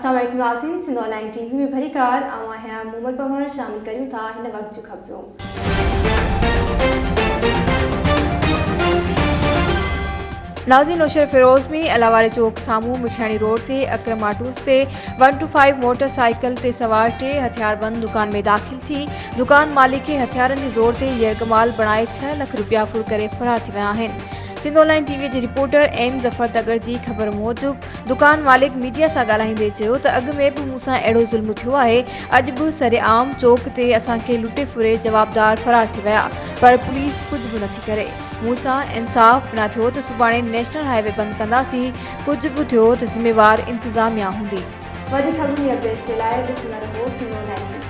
अस्सलाम वालेकुम नाज़रीन, सिंध ऑनलाइन टीवी में भरी कार आवा है मोहम्मद पमर शामिल करूँ था हिन वक्त जो खबरों। नाज़रीन नौशर फिरोज़ में अलावारे चौक सामू मिठानी रोड ते अकरम आटूस ते 125 मोटरसाइकिल ते सवार 3 हथियारबंद दुकान में दाखिल थी। दुकान मालिक के हथियारन के जोर ते यरगमाल बनाए 6 लाख रुपया फुर करे फरार थी विया आहिनि। सिंध ऑनलाइन टीवी के रिपोर्टर एम जफर तगर की खबर मूजिब दुकान मालिक मीडिया से ॻाल्हाईंदे चयो त अॻु में भी मूंसां अहिड़ो ज़ुल्म थियो है। अॼु भी सरेआम चौक ते असांखे लुटे फुरे जवाबदार फरार थी विया, पर पुलिस कुछ भी नथी करे। मूंसां इंसाफ न थियो त सुभाणे नेशनल हाईवे बंद कंदासीं। कुछ भी थियो त ज़िम्मेवार इंतजामिया हूंदी। वधीक खबरूं अपडेट्स जे लाइ ॾिसंदा रहो सिंध ऑनलाइन टीवी।